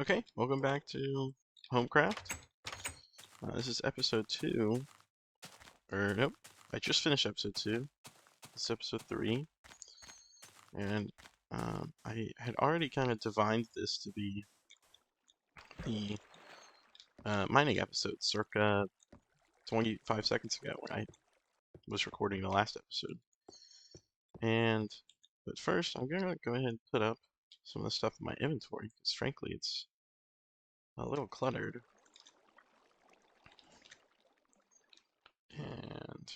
Okay, welcome back to Homecraft. This is episode 2, or nope, I just finished episode 2. This is episode 3, and I had already kind of divined this to be the mining episode circa 25 seconds ago when I was recording the last episode. But first, I'm gonna go ahead and put up some of the stuff in my inventory, because frankly, it's a little cluttered. And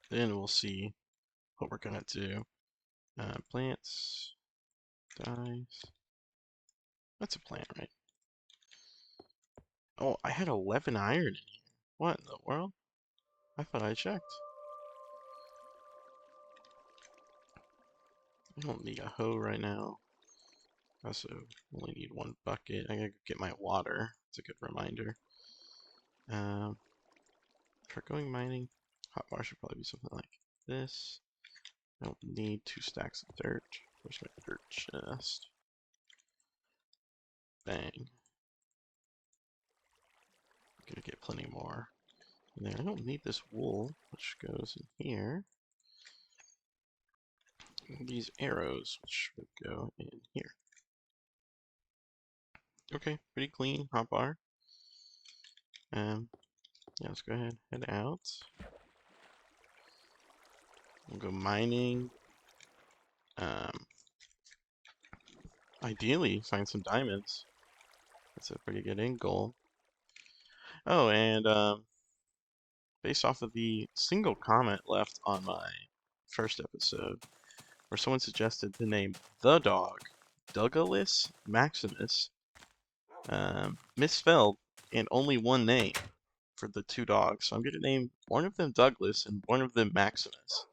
then we'll see what we're gonna do. Plants, dyes. That's a plant, right? Oh, I had 11 iron in here. What in the world? I thought I checked. I don't need a hoe right now. I also only need 1 bucket. I gotta go get my water. It's a good reminder. For going mining, hotbar should probably be something like this. I don't need 2 stacks of dirt. Where's my dirt chest? Bang. Gonna get plenty more in there. I don't need this wool, which goes in here. And these arrows, which would go in here. Okay, pretty clean hotbar. Yeah, let's go ahead and head out. We'll go mining. Ideally, find some diamonds. That's a pretty good end goal. Oh, and based off of the single comment left on my first episode, where someone suggested the name The Dog, Douglas Maximus, misspelled, and only one name for the 2 dogs. So I'm going to name one of them Douglas and one of them Maximus.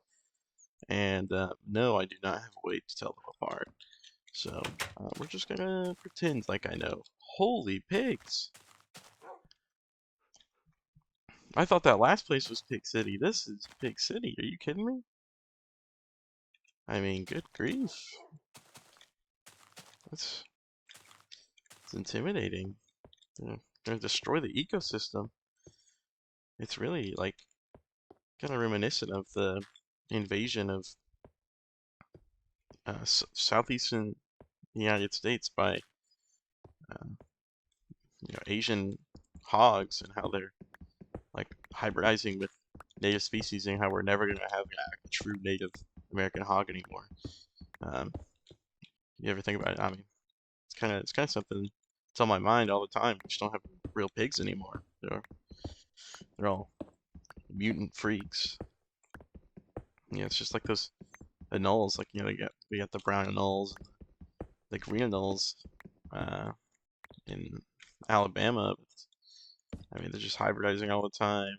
And no, I do not have a way to tell them apart. So we're just going to pretend like I know. Holy pigs! I thought that last place was Pig City. This is Pig City. Are you kidding me? I mean, good grief. It's intimidating. They're going to destroy the ecosystem. It's really like kind of reminiscent of the invasion of southeastern United States by Asian hogs, and how they're like hybridizing with native species, and how we're never going to have a true Native American hog anymore. You ever think about it? I mean, it's kind of something that's on my mind all the time. We just don't have real pigs anymore. They're all mutant freaks. Yeah, it's just like those anoles. Like we got the brown anoles, and the green anoles in Alabama. I mean, they're just hybridizing all the time.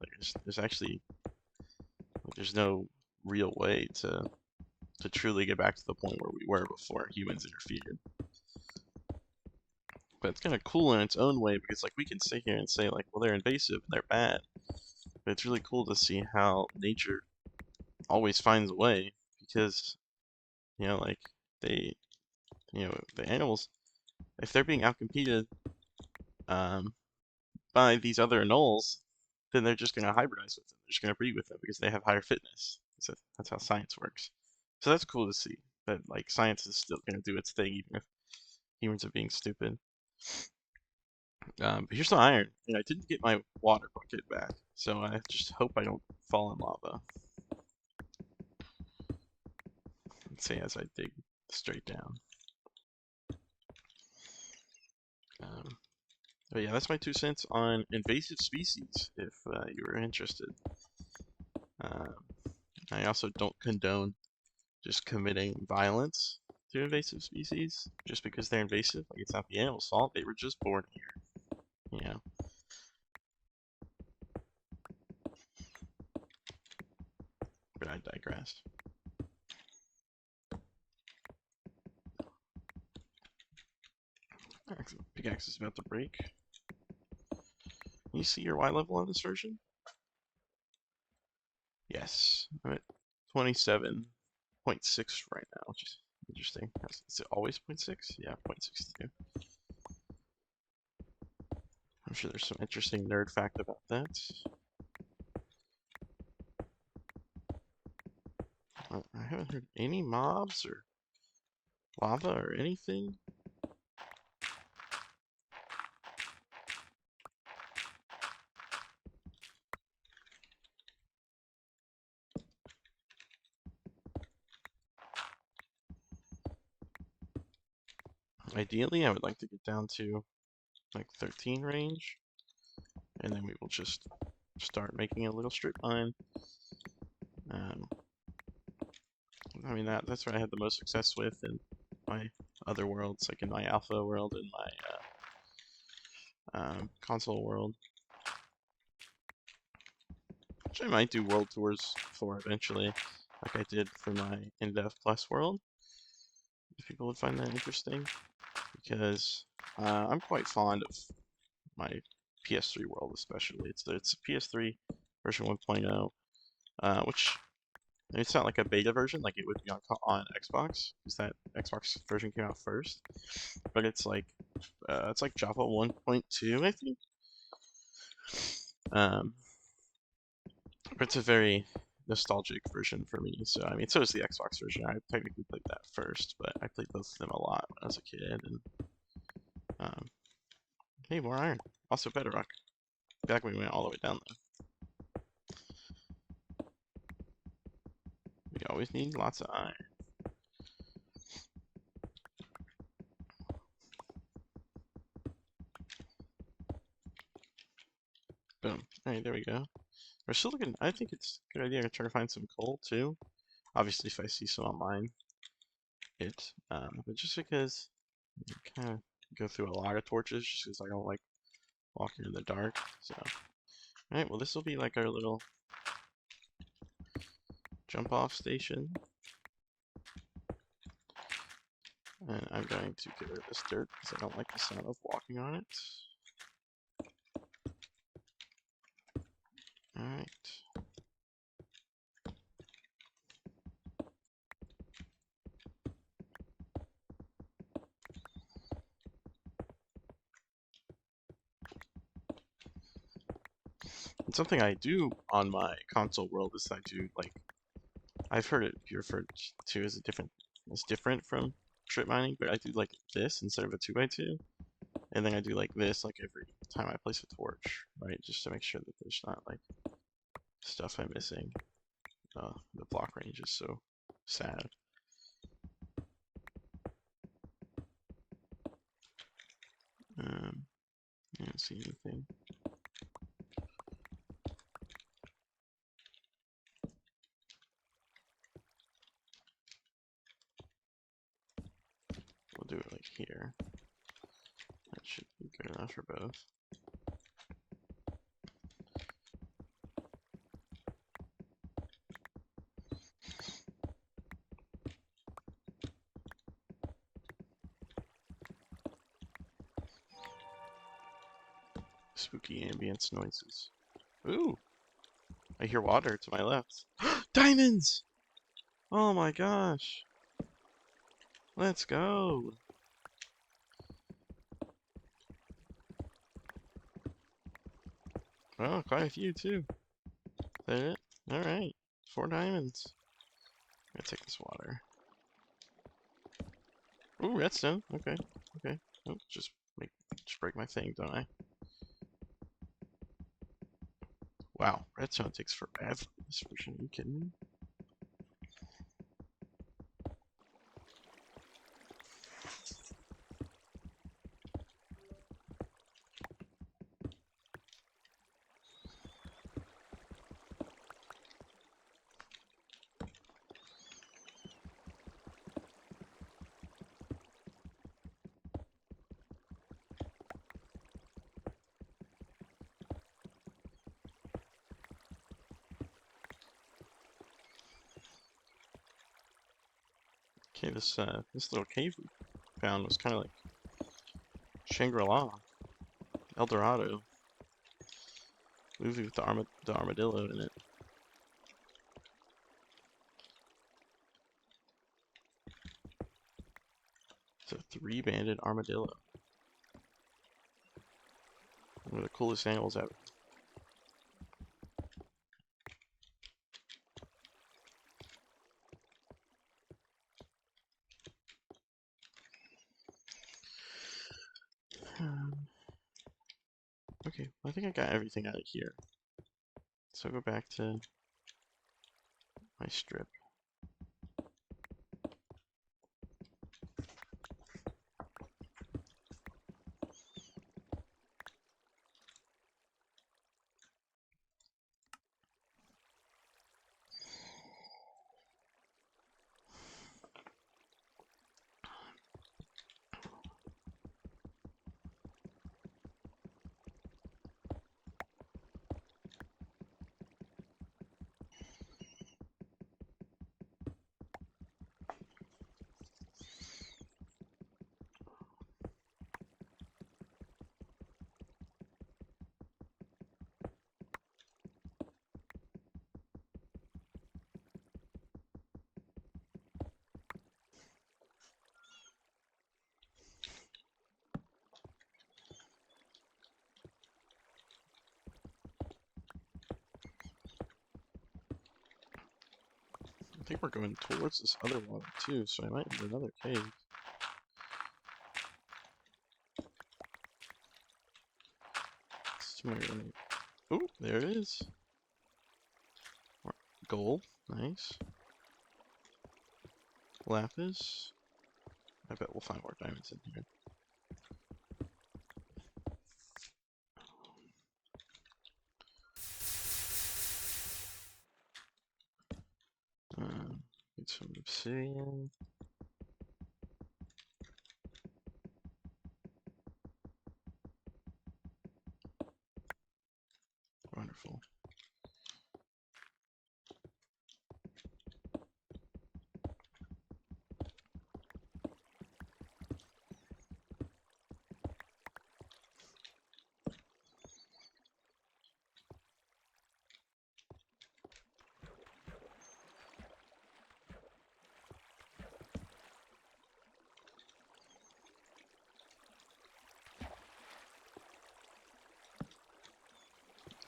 Like, there's actually there's no real way to truly get back to the point where we were before humans interfered. But it's kind of cool in its own way, because like we can sit here and say like, well, they're invasive and they're bad. But it's really cool to see how nature always finds a way, because like they the animals, if they're being outcompeted um, by these other anoles, then they're just going to hybridize with them. They're just going to breed with them because they have higher fitness. So that's how science works. So that's cool to see that like science is still going to do its thing even if humans are being stupid. But here's some iron, and I didn't get my water bucket back, so I just hope I don't fall in lava. Let's see as I dig straight down. But yeah, that's my 2 cents on invasive species, if you were interested. I also don't condone just committing violence to invasive species just because they're invasive. Like, it's not the animal's fault. They were just born here. You know. But I digress. Pickaxe is about to break. Can you see your Y level on this version? Yes. I'm at 27.6 right now, which is Interesting. Is it always 0.6? Yeah, 0.62. I'm sure there's some interesting nerd fact about that. I haven't heard any mobs or lava or anything. Ideally, I would like to get down to like 13 range, and then we will just start making a little strip line. I mean, that's what I had the most success with in my other worlds, like in my alpha world and my console world. Which I might do world tours for eventually, like I did for my in-depth plus world. If people would find that interesting, because I'm quite fond of my PS3 world, especially. It's a PS3 version 1.0, which it's not like a beta version like it would be on Xbox, because that Xbox version came out first. But it's like Java 1.2, I think. But it's a very nostalgic version for me. So I mean, so is the Xbox version. I technically played that first, but I played both of them a lot when I was a kid. And hey, more iron. Also bedrock. Back when we went all the way down though. We always need lots of iron. Boom. Alright, there we go. We're still looking. I think it's a good idea to try to find some coal too. Obviously, if I see some on mine, but just because I kind of go through a lot of torches, just because I don't like walking in the dark. So, alright, well, this will be like our little jump off station. And I'm going to get rid of this dirt because I don't like the sound of walking on it. Alright. And something I do on my console world is I do like, I've heard it be referred to as it's different from strip mining, but I do like this instead of a 2x2. And then I do like this like every time I place a torch, right? Just to make sure that there's not like stuff I'm missing. The block range is so sad. I don't see anything. We'll do it like here. That should be good enough for both. Spooky ambience noises. Ooh! I hear water to my left. Diamonds! Oh my gosh! Let's go! Oh, quite a few too. Is that it? Alright. 4 diamonds. I'm gonna take this water. Ooh, redstone. Okay. Okay. Oh, just break my thing, don't I? Wow, redstone takes forever. This version, are you kidding me? Okay, this little cave we found was kind of like Shangri-La, El Dorado, movie with the armadillo in it. It's a three-banded armadillo. One of the coolest animals ever. Okay, I think I got everything out of here. So I'll go back to my strip. I think we're going towards this other water too, so I might need another cave. It's to my right. Oh, there it is. Gold, nice. Lapis. I bet we'll find more diamonds in here. Get some obsidian. Wonderful.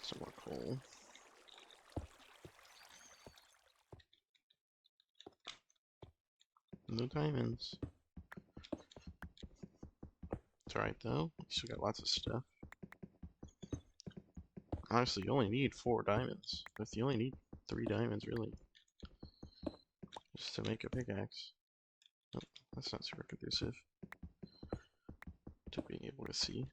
Some more coal. No diamonds. It's alright though. We still got lots of stuff. Honestly, you only need 4 diamonds. But you only need 3 diamonds, really. Just to make a pickaxe. Oh, that's not super conducive to being able to see.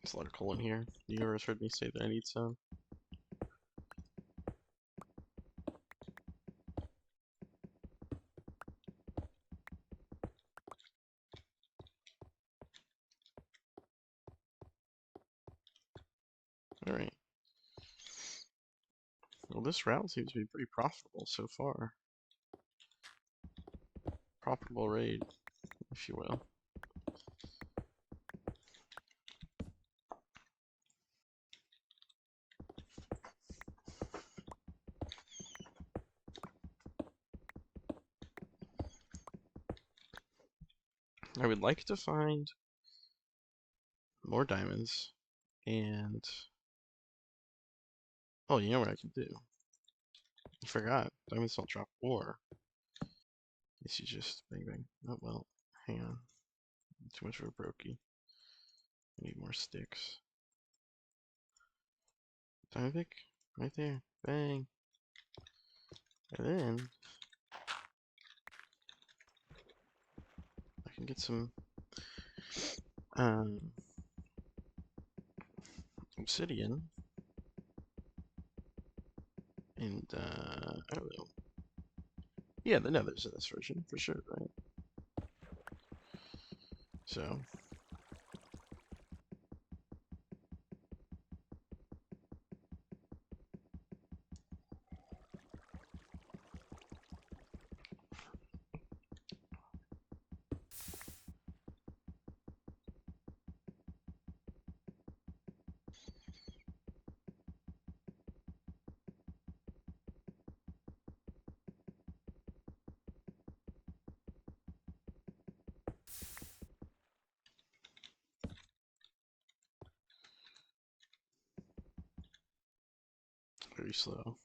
There's a lot of coal in here. The universe heard me say that I need some. Alright. Well, this route seems to be pretty profitable so far. Profitable raid, if you will. I would like to find more diamonds and... Oh, you know what I can do? I forgot. Diamonds don't drop ore. This is just bang bang. Oh well, hang on. Too much of a brokey. I need more sticks. Diamond pick? Right there. Bang. And then I can get some obsidian and I don't know. Yeah, the nether's in this version for sure, right? So Very slow.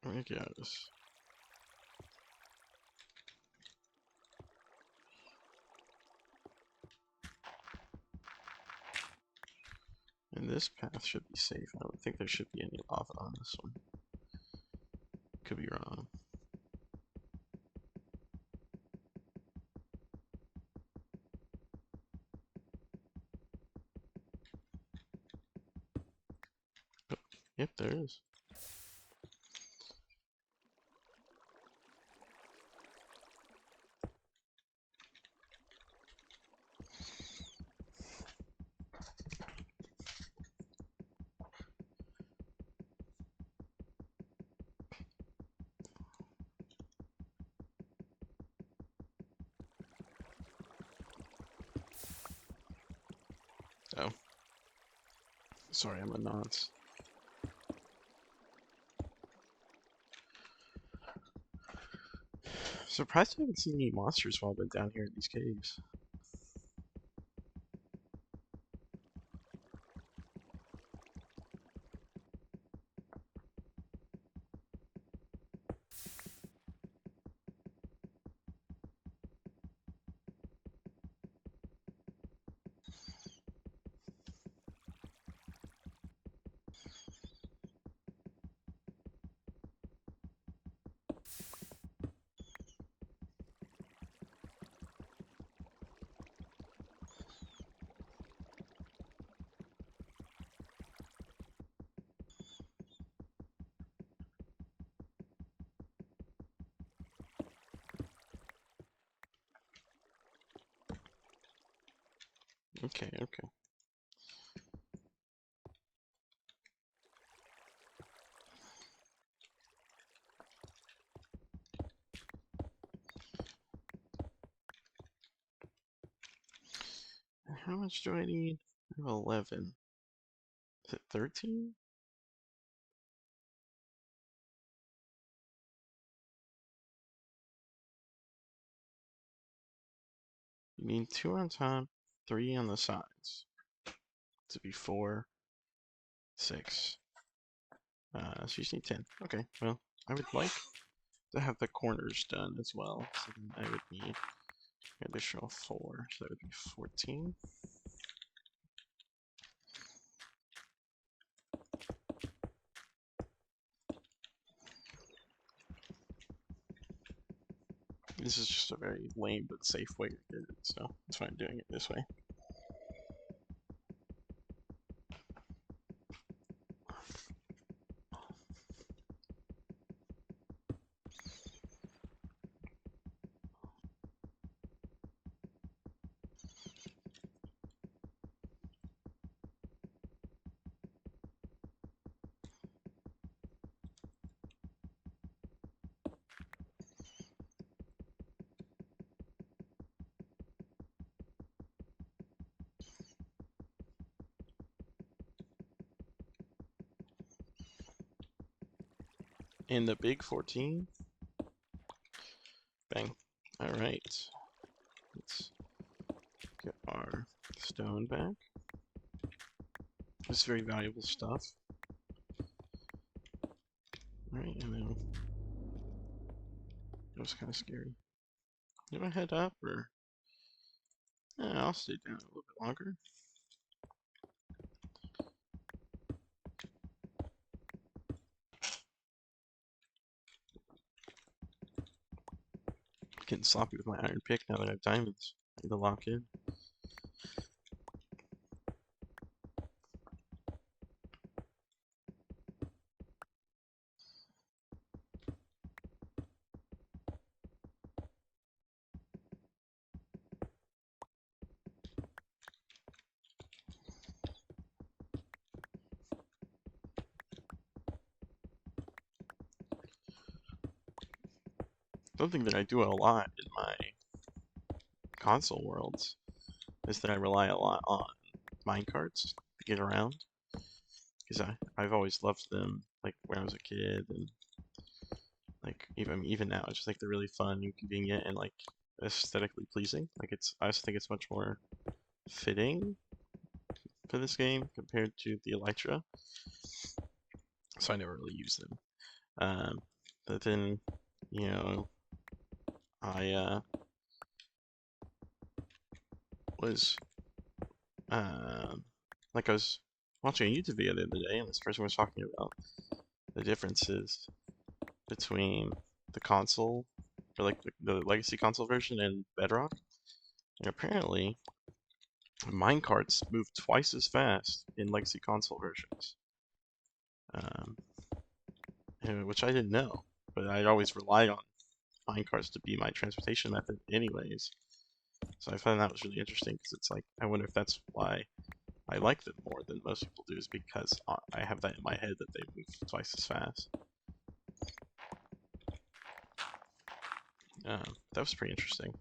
I guess. And this path should be safe. I don't think there should be any lava on this one. Could be wrong. Oh, yep, there is. Oh. Sorry, I'm a nonce. Surprised I haven't seen any monsters while I've been down here in these caves. Okay, okay. How much do I need? I have 11. Is it 13? You need 2 on top, 3 on the sides. To be 4, 6. So you just need 10. Okay, well, I would like to have the corners done as well. So then I would need an additional 4. So that would be 14. This is just a very lame but safe way to get it, so that's why I'm doing it this way. In the big 14. Bang. Alright. Let's get our stone back. This is very valuable stuff. Alright, and then that was kind of scary. Do I head up or? I'll stay down a little bit longer. Getting sloppy with my iron pick now that I have diamonds. I need to lock in. something that I do a lot in my console worlds is that I rely a lot on minecarts to get around because I've always loved them like when I was a kid and like even now I just think they're really fun and convenient and like aesthetically pleasing. Like I just think it's much more fitting for this game compared to the Elytra, so I never really use them. But then you know I was um like I was watching a YouTube video the other day and this person was talking about the differences between the console, or like the legacy console version and Bedrock. And apparently, minecarts move twice as fast in legacy console versions, um, which I didn't know. But I always relied on minecarts to be my transportation method, anyways. So I found that was really interesting because it's like I wonder if that's why I like them more than most people do, is because I have that in my head that they move twice as fast. That was pretty interesting.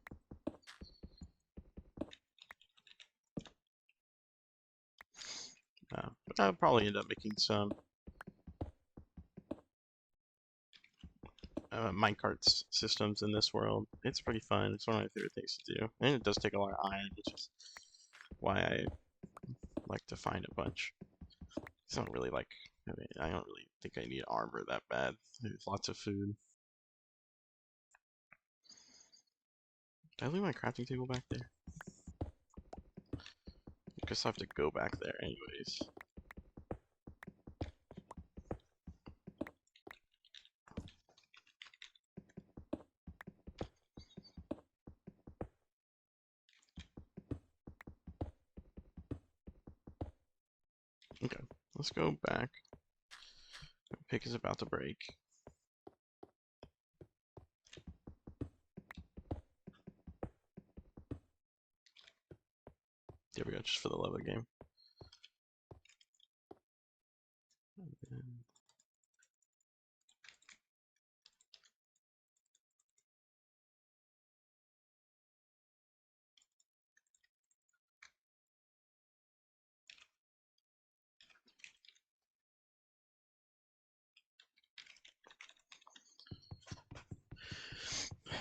But I'll probably end up making some minecarts systems in this world. It's pretty fun. It's one of my favorite things to do. And it does take a lot of iron, which is why I like to find a bunch. It's not really like, I don't really think I need armor that bad. There's lots of food. Did I leave my crafting table back there? I guess I have to go back there anyways. Okay, let's go back. My pick is about to break. There we go, just for the love of the game.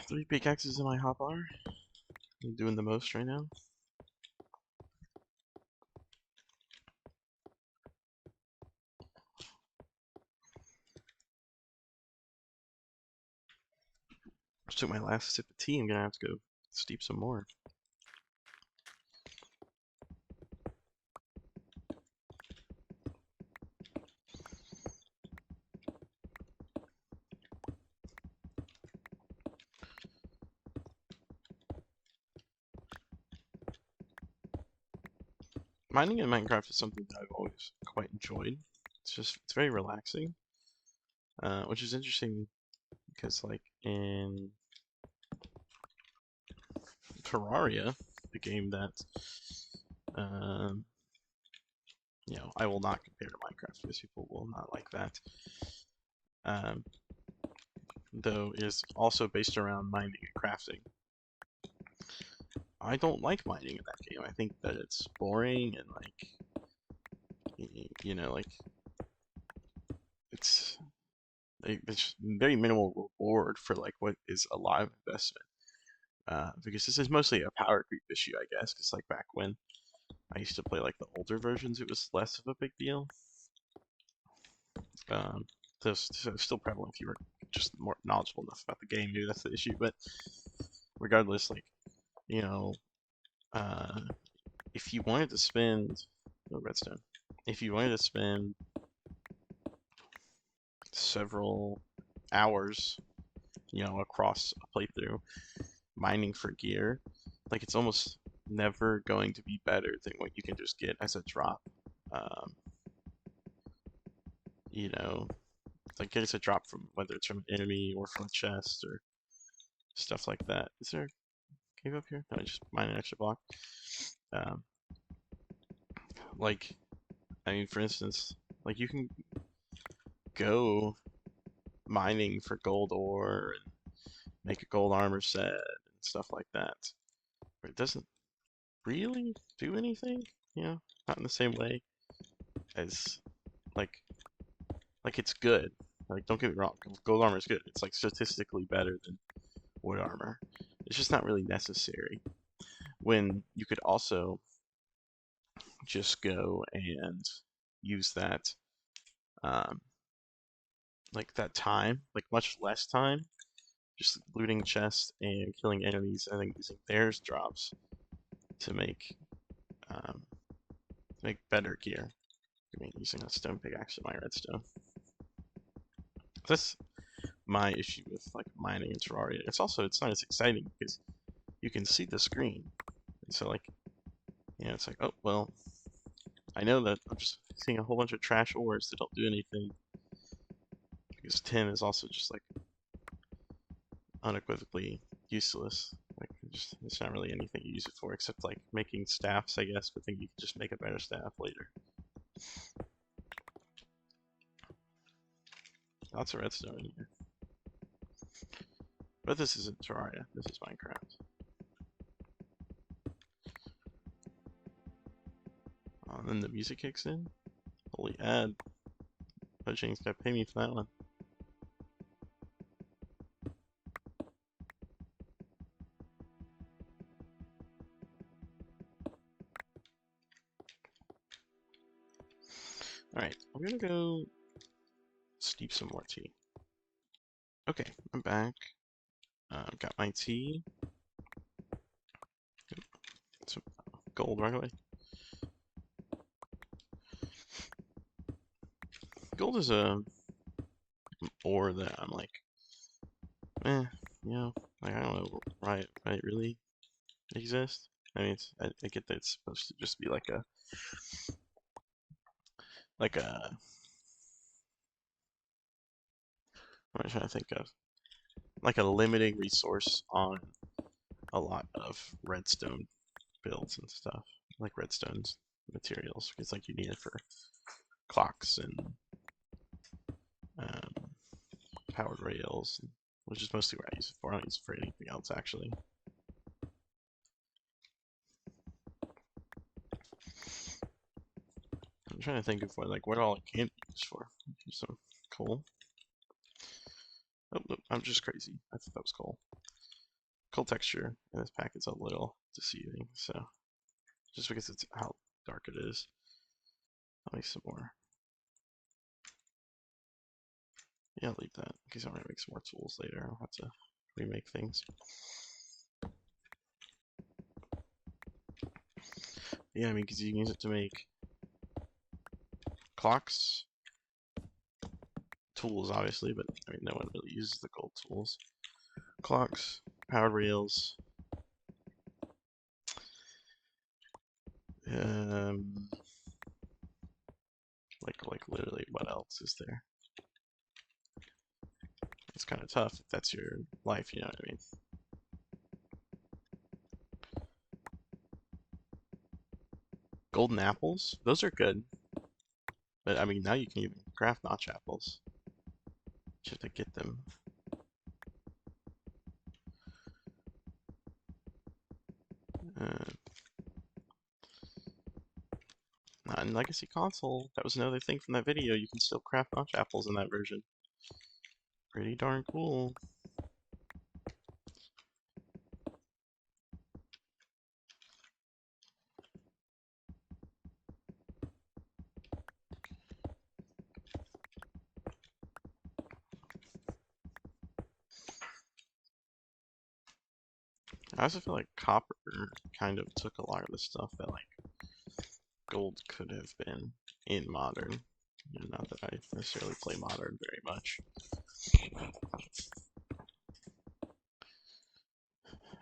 3 pickaxes in my hotbar. I'm doing the most right now. Just took my last sip of tea. I'm gonna have to go steep some more. Mining in Minecraft is something that I've always quite enjoyed. It's very relaxing, which is interesting because like in Terraria, the game that um, I will not compare to Minecraft because people will not like that. Um, though is also based around mining and crafting. I don't like mining in that game. I think that it's boring and like it's there's very minimal reward for like what is a lot of investment. Because this is mostly a power creep issue, I guess. Because like back when I used to play like the older versions, it was less of a big deal. Um, so it's still prevalent if you were just more knowledgeable enough about the game. Maybe that's the issue. But regardless, like you know, uh, if you wanted to spend redstone, if you wanted to spend several hours, across a playthrough mining for gear, like it's almost never going to be better than what you can just get as a drop. Um, like get as a drop from whether it's from an enemy or from a chest or stuff like that. Is there a cave up here? No, I just mine an extra block. Um, like, I mean, for instance, like you can go mining for gold ore make a gold armor set and stuff like that. But it doesn't really do anything, you know, not in the same way as like it's good. Like, don't get me wrong, gold armor is good. It's like statistically better than wood armor. It's just not really necessary. When you could also just go and use that, um, like that time, like much less time, just looting chests and killing enemies, and then using theirs drops to um, make better gear. I mean, using a stone pickaxe in my redstone. That's my issue with like mining in Terraria. It's not as exciting because you can see the screen, and so like, you know, it's like, oh well, I know that I'm just seeing a whole bunch of trash ores that don't do anything. Because tin is also just like unequivocally useless. Like, it's not really anything you use it for except like making staffs, I guess. But then you can just make a better staff later. Lots of redstone in here. But this isn't Terraria. This is Minecraft. And then the music kicks in. Holy ad. James got to pay me for that one. Alright, I'm gonna go steep some more tea. Okay, I'm back. Got my tea. Some gold right away. Gold is a ore that I'm like, you know, like I don't know why it really exists. I mean, I get that it's supposed to just be like a what am I trying to think of? Like a limiting resource on a lot of redstone builds and stuff, like redstone's materials, because like you need it for clocks and um, powered rails, which is mostly what I use it for. I don't use it for anything else actually. I'm trying to think of what all it can be used for. Some coal. Oh, no, I'm just crazy. I thought that was coal. Coal texture in this pack is a little deceiving, so just because it's how dark it is. I'll make some more. Yeah, I'll leave that in case I'm gonna make some more tools later. I'll have to remake things. Yeah, I mean, because you can use it to make clocks, tools, obviously, but I mean, no one really uses the gold tools. Clocks, powered rails, like literally, what else is there? It's kind of tough if that's your life, you know what I mean? Golden apples, those are good, but I mean, now you can even craft notch apples. Just to get them. Not in Legacy Console. That was another thing from that video. You can still craft notch apples in that version. Pretty darn cool. I also feel like copper kind of took a lot of the stuff that like gold could have been in modern. You know, not that I necessarily play modern very much.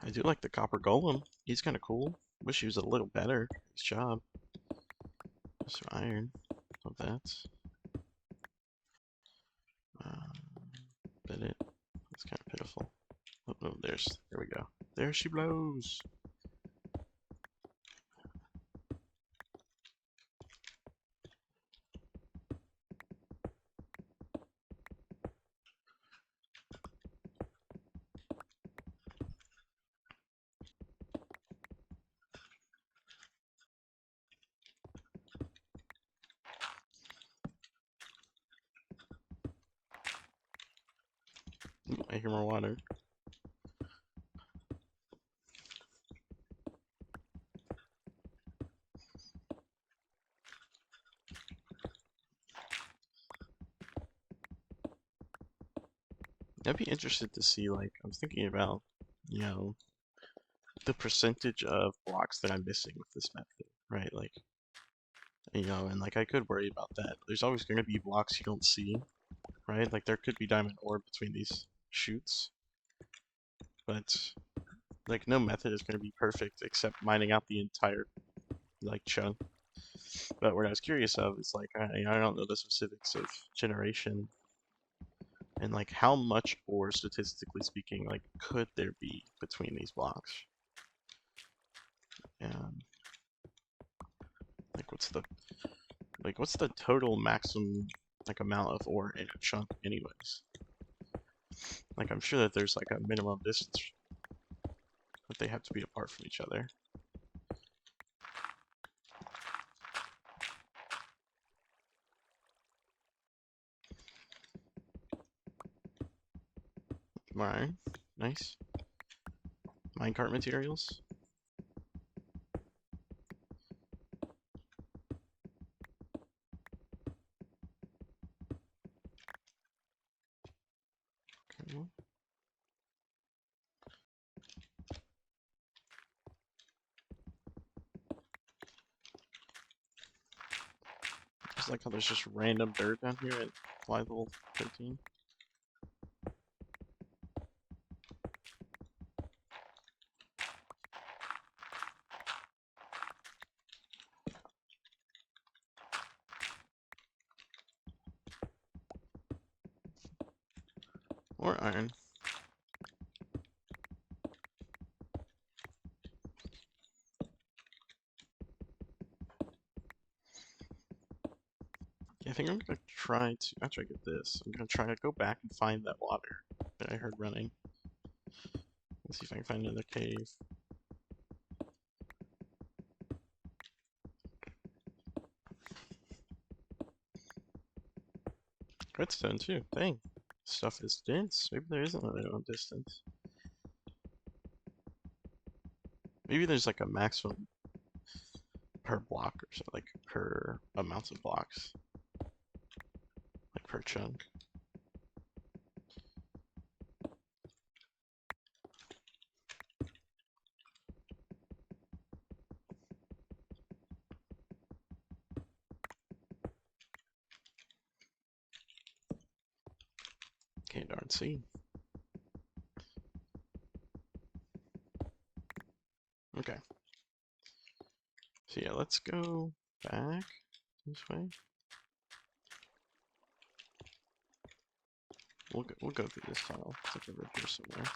I do like the copper golem. He's kind of cool. Wish he was a little better at his job. Some iron. Love that. Bit it. That's kind of pitiful. Oh, no, there we go. There she blows. I hear more water. I'd be interested to see, like, I was thinking about, you know, the percentage of blocks that I'm missing with this method, right? Like, you know, and like I could worry about that. There's always going to be blocks you don't see, right? Like there could be diamond ore between these chutes, but like no method is going to be perfect except mining out the entire like chunk. But what I was curious of is like I don't know the specifics of generation and like how much ore, statistically speaking, like could there be between these blocks? And like what's the total maximum like amount of ore in a chunk anyways? Like I'm sure that there's like a minimum distance that they have to be apart from each other. Alright, nice. Minecart materials. Okay. Just like how there's just random dirt down here at fly level 13. Or iron. Yeah, I think I'm gonna try to, after I get this, I'm gonna try to go back and find that water that I heard running. Let's see if I can find another cave. Redstone too, dang. Stuff is dense. Maybe there isn't a minimum distance. Maybe there's like a maximum per block or so, like per amount of blocks. Like per chunk. Can't darn see. Okay. So yeah, let's go back this way. We'll go through this tunnel. It's like over here somewhere.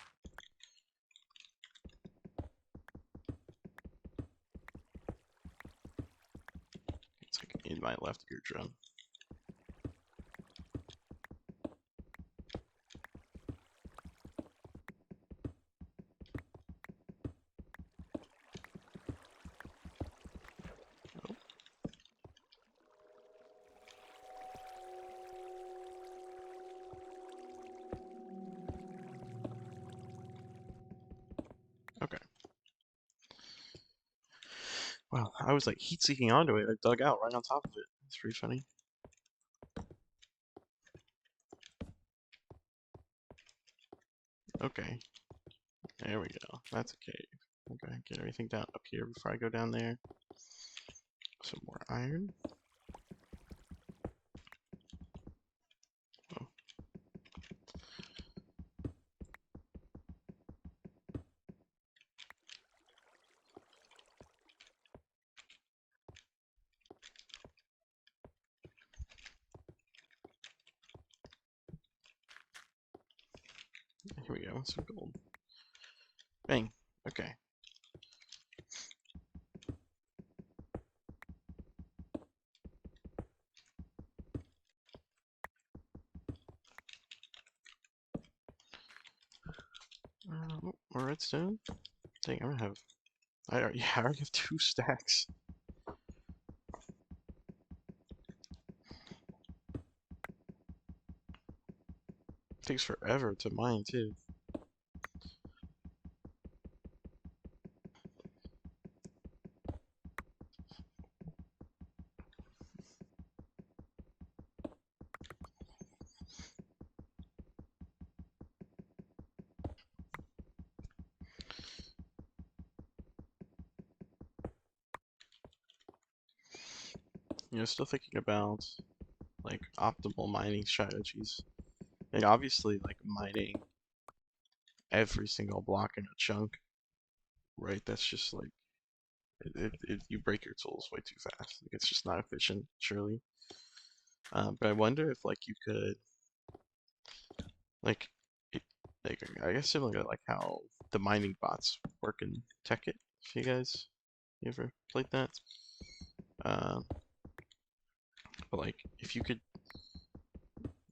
It's like in my left eardrum. Oh. Okay. Wow, I was like heat seeking onto it. I dug out right on top of it. It's pretty funny. Okay. There we go. That's a cave. Okay, get everything down up here before I go down there. Some more iron. Oh. Here we go. Some gold. Bang. Okay. More redstone. Dang, I'm gonna have. Yeah, I already have 2 stacks. Takes forever to mine too. Still thinking about like optimal mining strategies. Like obviously like mining every single block in a chunk, right? That's just like you break your tools way too fast. Like, it's just not efficient, surely. But I wonder if like you could like it, like I guess similar to like how the mining bots work in Tekkit. If you ever played that, um, but like if you could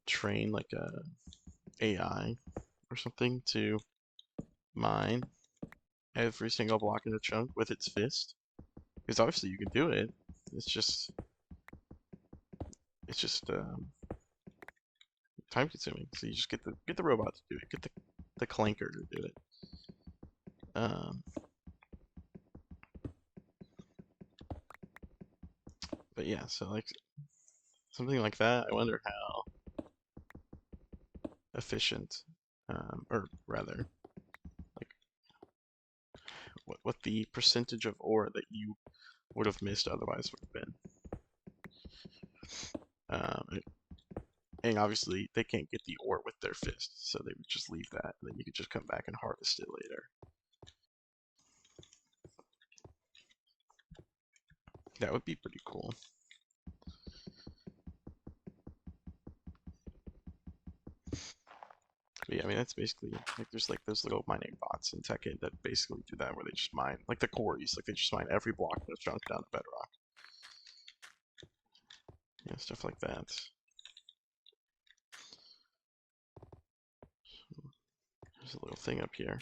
train like a AI or something to mine every single block in a chunk with its fist, because obviously you can do it. It's just it's just time consuming. So you just get the robot to do it. Get the clanker to do it. Um, but yeah, so like something like that. I wonder how efficient, or rather, like what the percentage of ore that you would have missed otherwise would have been. And obviously they can't get the ore with their fist, so they would just leave that, and then you could just come back and harvest it later. That would be pretty cool. But yeah, I mean that's basically like there's like those little mining bots in Tekken that basically do that, where they just mine like the quarries, like they just mine every block that's chunk down to bedrock. Yeah, stuff like that. There's a little thing up here.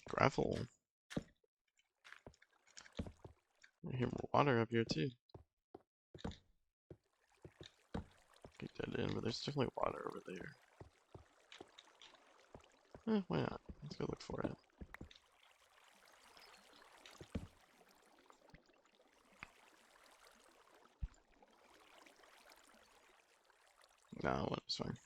Gravel. I hear more water up here too. Get that in, but there's definitely water over there. Why not? Let's go look for it. No, it's fine.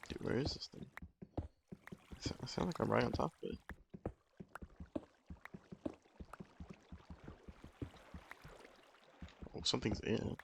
Dude, where is this thing? I sound like I'm right on top of it. Oh, something's in it.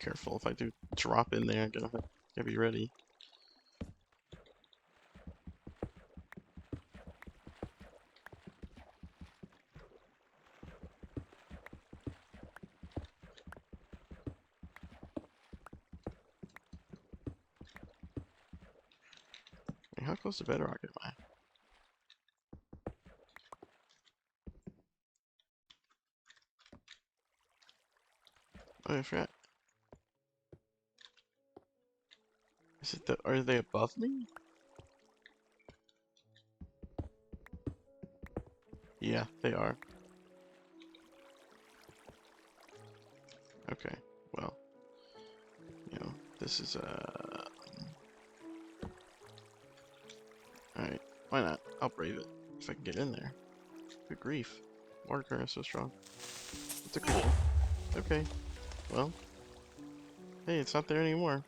Careful, if I do drop in there, gotta be ready. Wait, how close to bedrock am I? Oh, I forgot. Is it are they above me? Yeah, they are. Okay, well, this is alright, why not? I'll brave it if I can get in there. Good grief. Water current is so strong. It's okay. It's okay. Well, hey, it's not there anymore.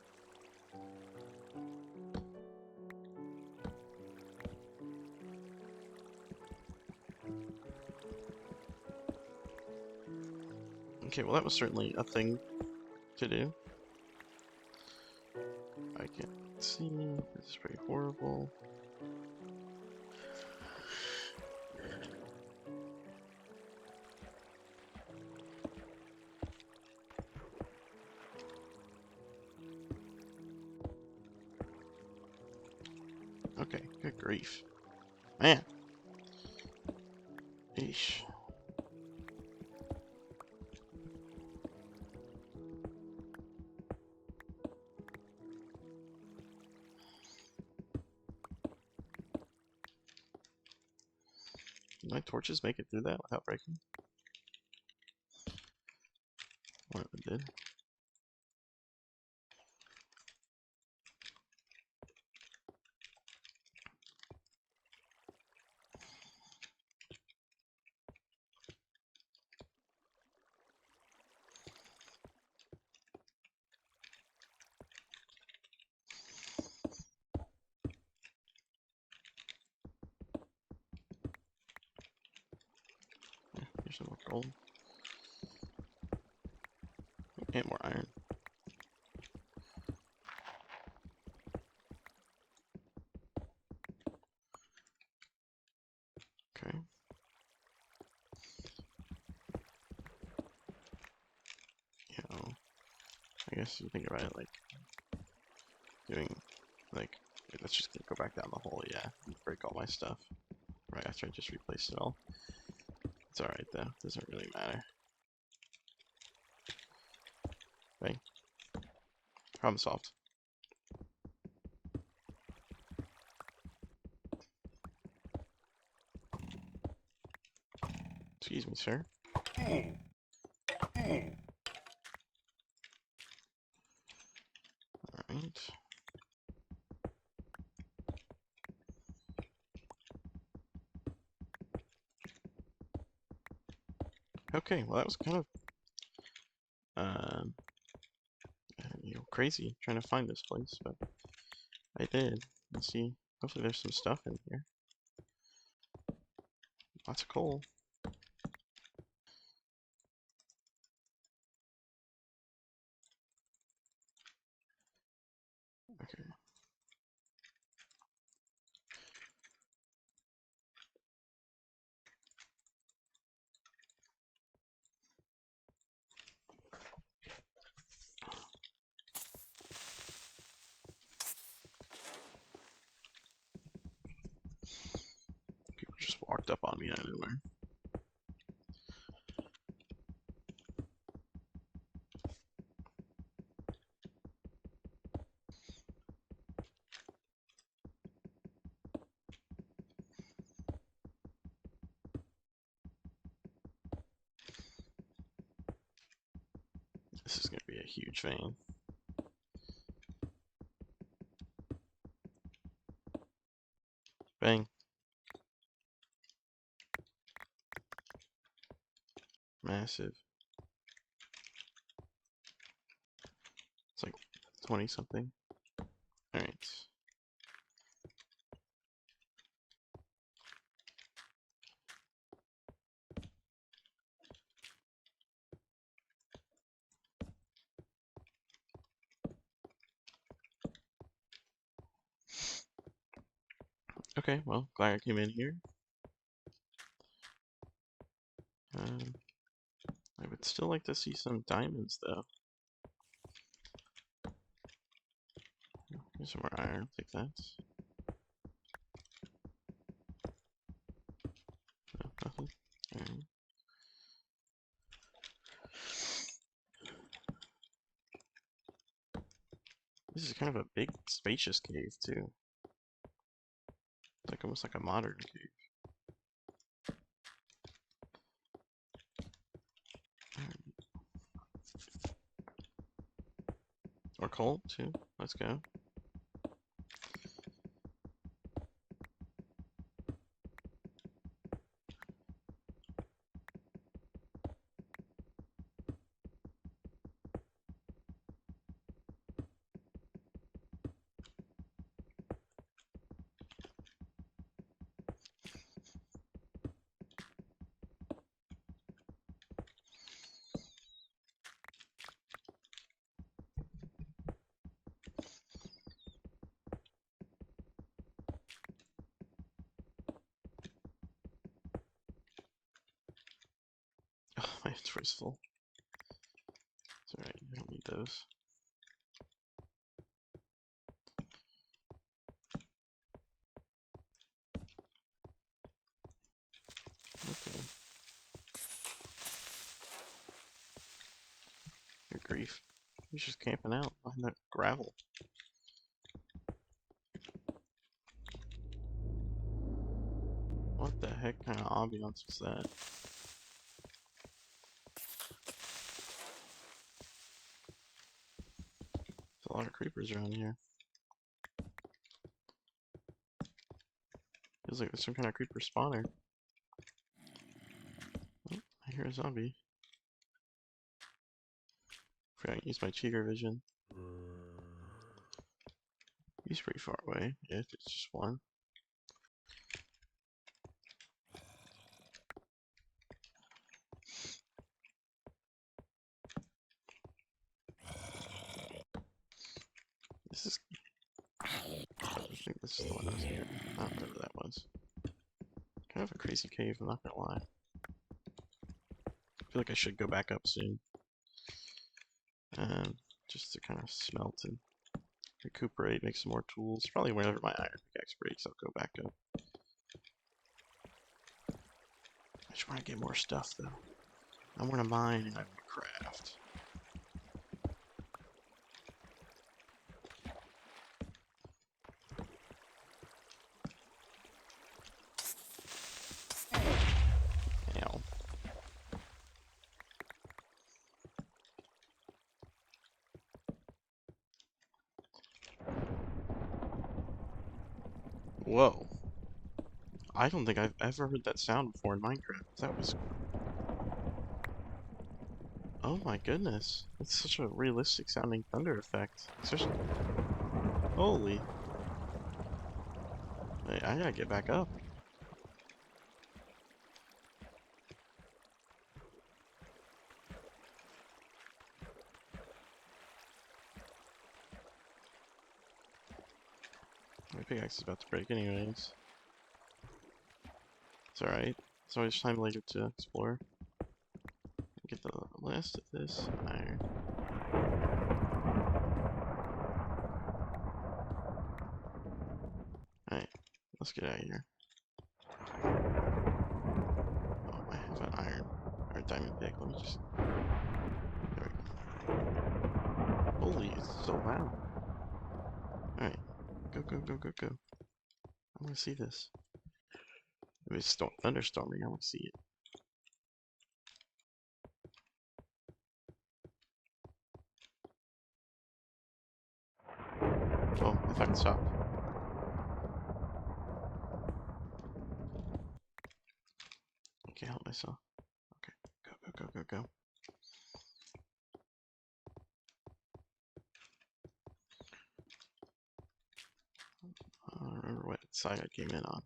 Okay, well that was certainly a thing to do. I can't see. This is pretty horrible. Okay, good grief. Man. Eesh. Did my torches make it through that without breaking? One of them did. Yeah, here's some more gold. And more iron. Okay. I guess you think about it like doing, like, let's just go back down the hole, yeah, and break all my stuff right after I just replaced it all. It's alright though, doesn't really matter. Bang. Problem solved. Excuse me, sir. Alright. Okay, well that was kind of um crazy trying to find this place, but I did. Let's see. Hopefully there's some stuff in here. Lots of coal. Okay. People just walked up on me out of nowhere. This is gonna be a huge vein. Bang. Massive. It's like 20 something. Alright. Okay, well, glad I came in here. I would still like to see some diamonds, though. Here's some more iron. Take that. No, nothing. Iron. kind of a big, spacious cave, too. It's like almost like a modern cave. Or coal, too. Let's go. Oh, my inventory's full. It's alright, I don't need those. Okay. Good grief. He's just camping out behind that gravel. What the heck kind of ambiance was that? There's a lot of creepers around here. Feels like there's some kind of creeper spawner. Oh, I hear a zombie. Forgot to use my cheater vision. He's pretty far away, if it's just one. This is... I think this is the one I was here. Not whatever that was. Kind of a crazy cave, I'm not gonna lie. I feel like I should go back up soon. Just to kind of smelt and recuperate, make some more tools. Probably whenever my iron pickaxe breaks, I'll go back up. I just want to get more stuff, though. I want to mine and I want to craft. Ow. Whoa. I don't think I've ever heard that sound before in Minecraft. That was... Oh my goodness. It's such a realistic sounding thunder effect. Especially... Holy. Hey, I gotta get back up. My pickaxe is about to break anyways. It's alright. It's always time later to explore. Get the last of this iron. Alright, let's get out of here. Oh, I have an iron or a diamond pick. Let me just... There we go. Holy, it's so loud. Alright, go, go, go, go, go. I want to see this. If it's thunderstorming, I want to see it. Oh, I thought it stopped. I can't help myself. Okay, go, go, go, go, go. I don't remember what side I came in on.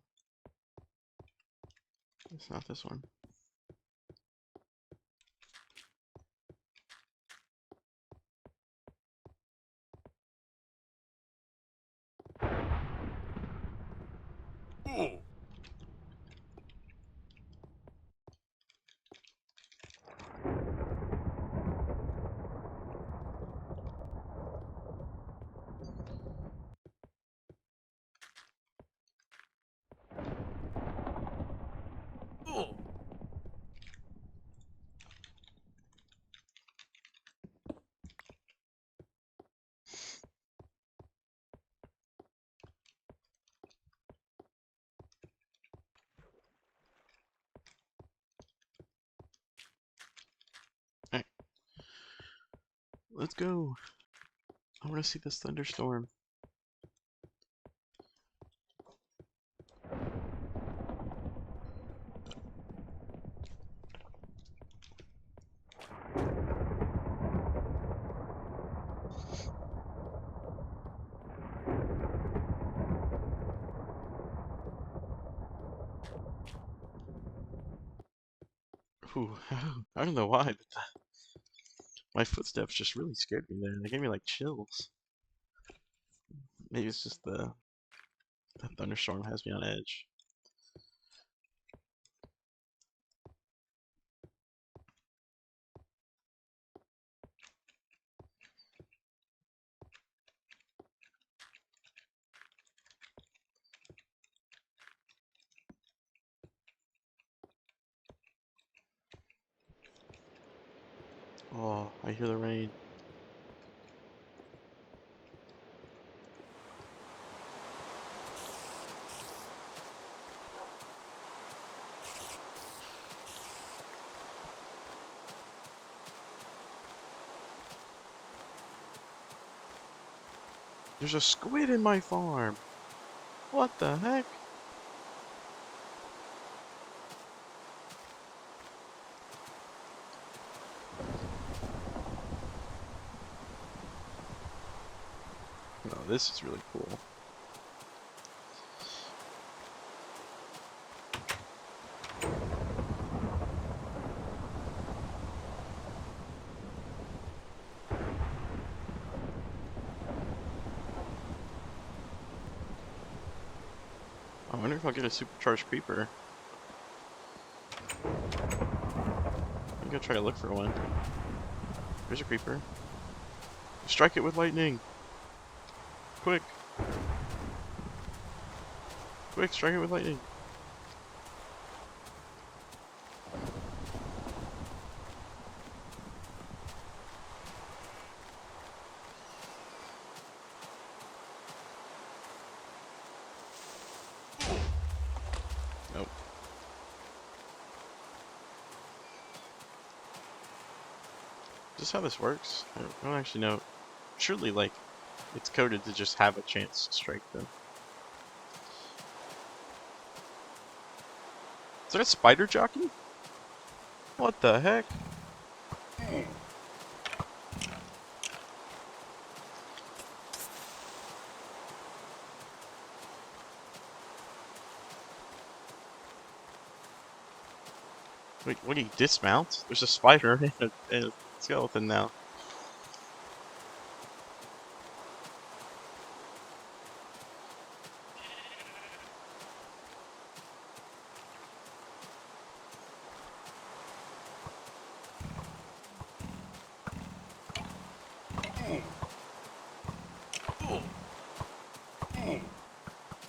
It's not this one. Let's go. I want to see this thunderstorm. Ooh, I don't know why, but my footsteps just really scared me there. They gave me like chills. Maybe it's just the thunderstorm has me on edge. Oh, I hear the rain. There's a squid in my farm. What the heck? No, this is really cool. I wonder if I'll get a supercharged creeper. I'm gonna try to look for one. There's a creeper. Strike it with lightning! Quick! Quick, strike it with lightning! Nope. Is this how this works? I don't actually know. Surely, like, it's coded to just have a chance to strike them. Is that a spider jockey? What the heck? Wait, what do you dismount? There's a spider and a skeleton now.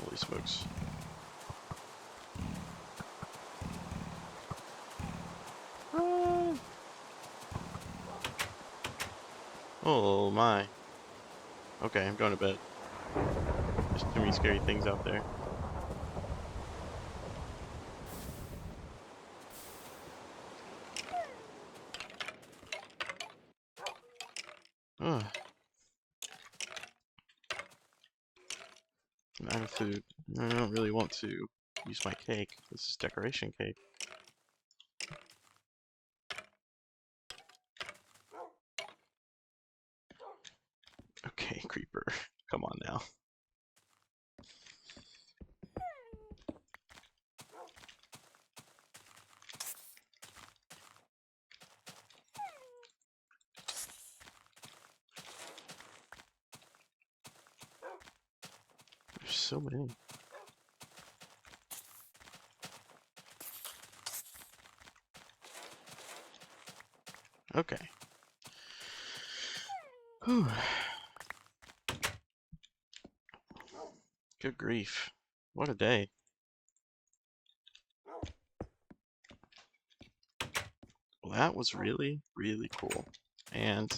Holy smokes. Ah. Oh my. Okay, I'm going to bed. There's too many scary things out there. Ugh. I'm out of food. I don't really want to use my cake. This is decoration cake. Okay, creeper. Come on now. There's so many. Okay. Whew. Good grief. What a day. Well, that was really, really cool. And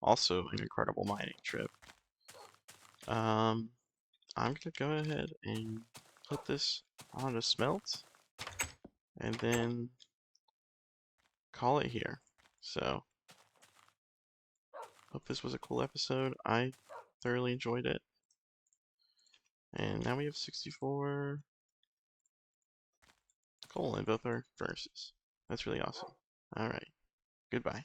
also an incredible mining trip. I'm gonna go ahead and put this on a smelt and then call it here. So Hope this was a cool episode. I thoroughly enjoyed it. And now we have 64 coal in both our furnaces. That's really awesome. Alright, goodbye.